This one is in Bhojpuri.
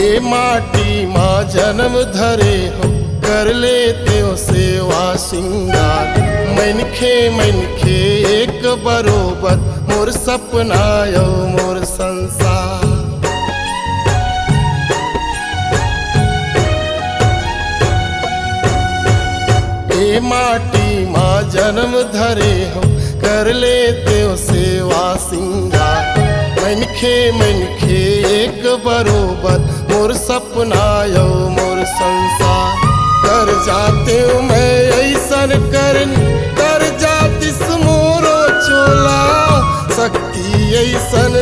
ए माटी माँ जन्म धरे हो कर लेते हो सेवा सिंगार। मनखे मनखे एक बरोबर मोर सपना यो मोर संसार। ए माटी माँ जन्म धरे हो कर लेते हो सेवा सिंगार। मनखे मनखे एक बरोबर मोर सपना यो मोर संसार। कर जाते हो मैं ऐसन करनी कर जातिस मोरो चोला। शक्ति ऐसन